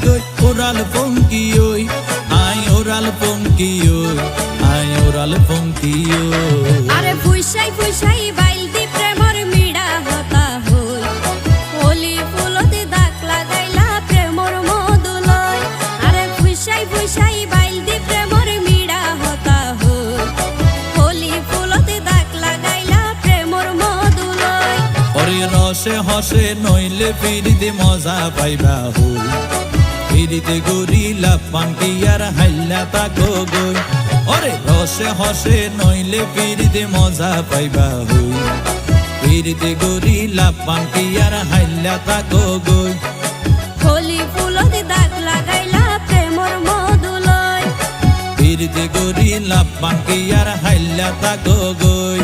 গই ওরাল পঙ্কি ওই I oral পঙ্কি ওই আই ওরাল পঙ্কি ওই আরে ফুইসাই ফুইসাই বাইল দি প্রেমর মিড়া হতা হই হোলি ফুলতে দাগ লাগাইলা প্রেমর মধুলয় আরে ফুইসাই ফুইসাই বাইল দি প্রেমর মিড়া হতা হই হোলি ফুলতে দাগ লাগাইলা প্রেমর মধুলয় ওরে রসে হসে নইলে ফিরিতে মজা পাইবা হই ফিরিতে গরিলা পান্টি আর হাইলা তাকো গই ওরে রসে হসে নইলে ফিরিতে মজা পাইবা হই ফিরিতে গরিলা পান্টি আর হাইলা তাকো গই হোলি ফুলতে দাগ লাগাইলা প্রেমর মধুলয় ফিরিতে গরিলা পান্টি আর হাইলা তাকো গই